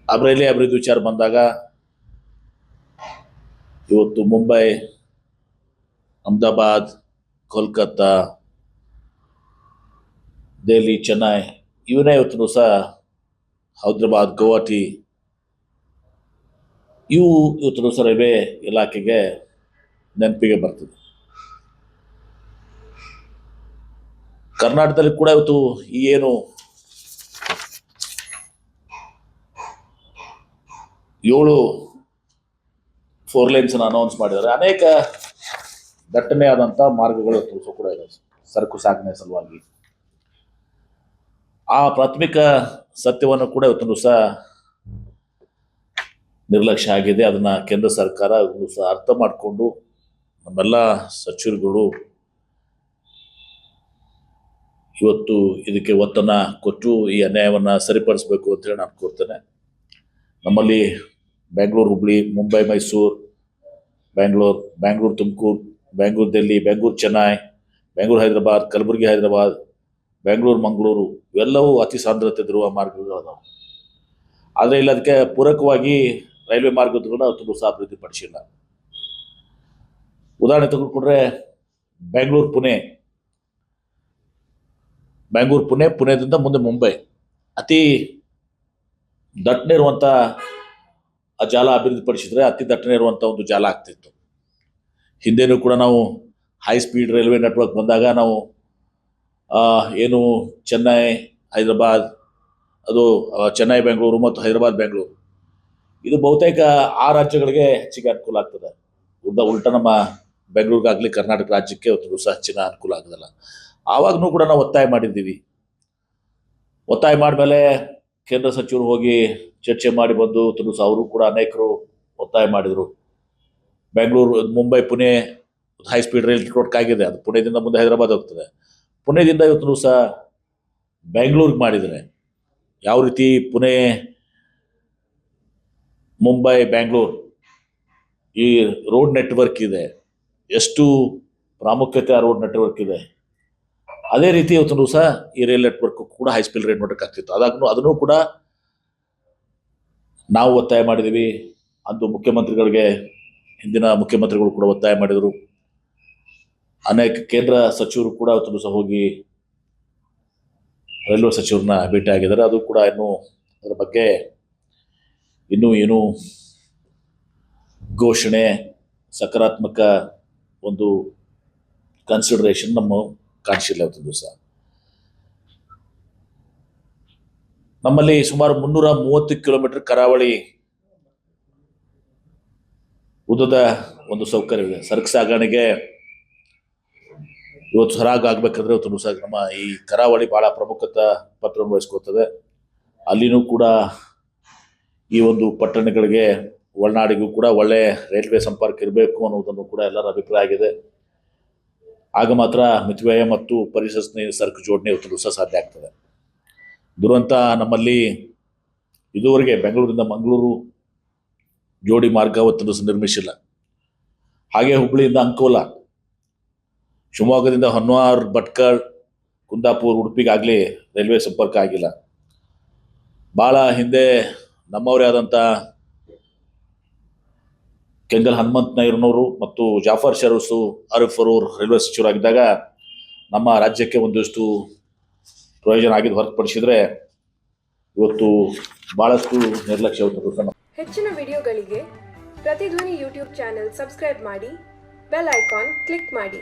Railway ಅಭಿವೃದ್ಧಿ ವಿಚಾರ ಬಂದಾಗ ಇವತ್ತು ಮುಂಬೈ, ಅಹಮದಾಬಾದ್, ಕೋಲ್ಕತ್ತಾ, ದೆಹಲಿ, ಚೆನ್ನೈ ಇವನೇ ಇವತ್ತು ಸಹ ಹೈದರಾಬಾದ್, ಗುವಾಹಟಿ ಇವು ಇವತ್ತು ಸಹ ರೈಲ್ವೆ ಇಲಾಖೆಗೆ ನೆನಪಿಗೆ ಬರ್ತದೆ. ಕರ್ನಾಟಕದಲ್ಲಿ ಕೂಡ ಇವತ್ತು ಈ ಏನು 7 4 ಲೈನ್ಸ್ ಅನೌನ್ಸ್ ಮಾಡಿದ್ದಾರೆ. ಅನೇಕ ದಟ್ಟಣೆ ಆದಂಥ ಮಾರ್ಗಗಳು ಇವತ್ತು ಕೂಡ ಇದೆ ಸರಕು ಸಾಗಣೆ ಸಲುವಾಗಿ. ಆ ಪ್ರಾಥಮಿಕ ಸತ್ಯವನ್ನು ಕೂಡ ಇವತ್ತು ಸಹ ನಿರ್ಲಕ್ಷ್ಯ ಆಗಿದೆ. ಅದನ್ನ ಕೇಂದ್ರ ಸರ್ಕಾರ ಸಹ ಅರ್ಥ ಮಾಡಿಕೊಂಡು ನಮ್ಮೆಲ್ಲ ಸಚಿವರುಗಳು ಇವತ್ತು ಇದಕ್ಕೆ ಒತ್ತನ್ನ ಕೊಟ್ಟು ಈ ಅನ್ಯಾಯವನ್ನ ಸರಿಪಡಿಸಬೇಕು ಅಂತ ಹೇಳಿ ನಾನು ಕೋರ್ತೇನೆ. ನಮ್ಮಲ್ಲಿ ಬೆಂಗಳೂರು ಹುಬ್ಳಿ, ಮುಂಬೈ ಮೈಸೂರು, ಬೆಂಗಳೂರು ತುಮಕೂರು, ಬೆಂಗಳೂರು ದಿಲ್ಲಿ, ಬೆಂಗಳೂರು ಚೆನ್ನೈ, ಬೆಂಗಳೂರು ಹೈದರಾಬಾದ್, ಕಲಬುರಗಿ ಹೈದರಾಬಾದ್, ಬೆಂಗಳೂರು ಮಂಗಳೂರು ಇವೆಲ್ಲವೂ ಅತಿ ಸಾಂದ್ರತೆ ಇರುವ ಮಾರ್ಗಗಳದಾವೆ. ಆದರೆ ಇಲ್ಲಿ ಅದಕ್ಕೆ ಪೂರಕವಾಗಿ ರೈಲ್ವೆ ಮಾರ್ಗಗಳನ್ನ ತುಂಬ ಸಹ ಅಭಿವೃದ್ಧಿ ಪಡಿಸಿಲ್ಲ. ಉದಾಹರಣೆ ತೆಗೆದುಕೊಂಡ್ರೆ ಬೆಂಗಳೂರು ಪುಣೆ, ಪುಣೆದಿಂದ ಮುಂದೆ ಮುಂಬೈ ಅತಿ ದಟ್ಟಣೆ ಇರುವಂಥ ಆ ಜಾಲ ಅಭಿವೃದ್ಧಿ ಪಡಿಸಿದ್ರೆ ಅತಿ ದಟ್ಟಣೆ ಇರುವಂಥ ಒಂದು ಜಾಲ ಆಗ್ತಿತ್ತು. ಹಿಂದೆನೂ ಕೂಡ ನಾವು ಹೈ ಸ್ಪೀಡ್ ರೈಲ್ವೆ ನೆಟ್ವರ್ಕ್ ಬಂದಾಗ ನಾವು ಏನು ಚೆನ್ನೈ ಹೈದರಾಬಾದ್, ಅದು ಚೆನ್ನೈ ಬೆಂಗಳೂರು ಮತ್ತು ಹೈದರಾಬಾದ್ ಬೆಂಗಳೂರು ಇದು ಬಹುತೇಕ ಆ ರಾಜ್ಯಗಳಿಗೆ ಹೆಚ್ಚಿಗೆ ಅನುಕೂಲ ಆಗ್ತದೆ. ಉಲ್ಟ ನಮ್ಮ ಬೆಂಗಳೂರಿಗಾಗಲಿ ಕರ್ನಾಟಕ ರಾಜ್ಯಕ್ಕೆ ಸಹ ಹೆಚ್ಚಿನ ಅನುಕೂಲ ಆಗೋದಿಲ್ಲ. ಆವಾಗನೂ ಕೂಡ ನಾವು ಒತ್ತಾಯ ಮಾಡಿದ್ದೀವಿ. ಒತ್ತಾಯ ಮಾಡಿದ್ಮೇಲೆ ಕೇಂದ್ರ ಸಚಿವರು ಹೋಗಿ ಚರ್ಚೆ ಮಾಡಿ ಬಂದು ಅವರು ಕೂಡ ಅನೇಕರು ಒತ್ತಾಯ ಮಾಡಿದರು. Mumbai Pune high speed rail network ಆಗಿದೆ. ಅದು ಪುಣೆದಿಂದ ಮುಂದೆ ಹೈದರಾಬಾದ್ ಹೋಗ್ತದೆ. ಪುಣೆದಿಂದ ಇವತ್ತು ಸಹ ಬೆಂಗಳೂರಿಗೆ ಮಾಡಿದರೆ ಯಾವ ರೀತಿ ಪುಣೆ ಮುಂಬೈ ಬೆಂಗಳೂರು ಈ ರೋಡ್ ನೆಟ್ವರ್ಕ್ ಇದೆ, ಎಷ್ಟು ಪ್ರಾಮುಖ್ಯತೆ ಆ ರೋಡ್ ನೆಟ್ವರ್ಕ್ ಇದೆ, ಅದೇ ರೀತಿ ಇವತ್ತು ಸಹ ಈ ರೈಲ್ ನೆಟ್ವರ್ಕ್ ಕೂಡ ಹೈ ಸ್ಪೀಡ್ ರೈಲ್ ನೆಟ್ವರ್ಕ್ ಆಗ್ತಿತ್ತು. ಅದನ್ನು ಕೂಡ ನಾವು ಒತ್ತಾಯ ಮಾಡಿದ್ದೀವಿ. ಅಂದು ಮುಖ್ಯಮಂತ್ರಿಗಳಿಗೆ ಹಿಂದಿನ ಮುಖ್ಯಮಂತ್ರಿಗಳು ಕೂಡ ಒತ್ತಾಯ ಮಾಡಿದರು. ಅನೇಕ ಕೇಂದ್ರ ಸಚಿವರು ಕೂಡ ಇವತ್ತು ಸಹ ಹೋಗಿ ರೈಲ್ವೆ ಸಚಿವರನ್ನ ಭೇಟಿ ಆಗಿದ್ದಾರೆ. ಅದು ಕೂಡ ಇನ್ನೂ ಅದರ ಬಗ್ಗೆ ಏನು ಘೋಷಣೆ, ಸಕಾರಾತ್ಮಕ ಒಂದು ಕನ್ಸಿಡರೇಷನ್ ನಮ್ಮ ಕಾಣಿಸಿಲ್ಲ. ಇವತ್ತು ಸಹ ನಮ್ಮಲ್ಲಿ ಸುಮಾರು 330 ಕಿಲೋಮೀಟರ್ ಕರಾವಳಿ ಉದ್ದದ ಒಂದು ಸೌಕರ್ಯವಿದೆ. ಸರಕು ಸಾಗಣೆಗೆ ಇವತ್ತು ಸರಾಗ ಆಗ್ಬೇಕಂದ್ರೆ ಇವತ್ತು ಸಹ ನಮ್ಮ ಈ ಕರಾವಳಿ ಬಹಳ ಪ್ರಮುಖತೆ ಪಾತ್ರವನ್ನು ವಹಿಸ್ಕೊಳ್ತದೆ. ಅಲ್ಲಿನೂ ಕೂಡ ಈ ಒಂದು ಪಟ್ಟಣಗಳಿಗೆ ಒಳನಾಡಿಗೂ ಕೂಡ ಒಳ್ಳೆ ರೈಲ್ವೆ ಸಂಪರ್ಕ ಇರಬೇಕು ಅನ್ನೋದನ್ನು ಕೂಡ ಎಲ್ಲರ ಅಭಿಪ್ರಾಯ ಆಗಿದೆ. ಆಗ ಮಾತ್ರ ಮಿತವ್ಯಯ ಮತ್ತು ಪರಿಸರ ಸ್ನೇಹಿ ಸರಕು ಜೋಡಣೆ ಇವತ್ತು ಸಹ ಸಾಧ್ಯ ಆಗ್ತದೆ. ದುರಂತ ನಮ್ಮಲ್ಲಿ ಇದುವರೆಗೆ ಬೆಂಗಳೂರಿಂದ ಮಂಗಳೂರು ಜೋಡಿ ಮಾರ್ಗ ಇವತ್ತು ನಿರ್ಮಿಸಿಲ್ಲ. ಹಾಗೆ ಹುಬ್ಬಳ್ಳಿಯಿಂದ ಅಂಕೋಲ, ಶಿವಮೊಗ್ಗದಿಂದ ಹೊನ್ನಾವರ್, ಭಟ್ಕಳ, ಕುಂದಾಪುರ, ಉಡುಪಿಗಾಗಲಿ ರೈಲ್ವೆ ಸಂಪರ್ಕ ಆಗಿಲ್ಲ. ಭಾಳ ಹಿಂದೆ ನಮ್ಮವರೇ ಆದಂಥ ಕೆಂಗಲ್ ಹನುಮಂತ ನಾಯರ್ನವರು ಮತ್ತು ಜಾಫರ್ ಅರಿಫ್ ಅವರು ರೈಲ್ವೆ ಸಚಿವರಾಗಿದ್ದಾಗ ನಮ್ಮ ರಾಜ್ಯಕ್ಕೆ ಒಂದಷ್ಟು ಪ್ರಯೋಜನ ಆಗಿದ್ದು ಹೊರತುಪಡಿಸಿದ್ರೆ ಇವತ್ತು ಬಹಳಷ್ಟು ನಿರ್ಲಕ್ಷ್ಯ. ಹೆಚ್ಚಿನ ವಿಡಿಯೋಗಳಿಗೆ ಪ್ರತಿಧ್ವನಿ ಯೂಟ್ಯೂಬ್ ಚಾನೆಲ್ ಸಬ್ಸ್ಕ್ರೈಬ್ ಮಾಡಿ, ಬೆಲ್ ಐಕಾನ್ ಕ್ಲಿಕ್ ಮಾಡಿ.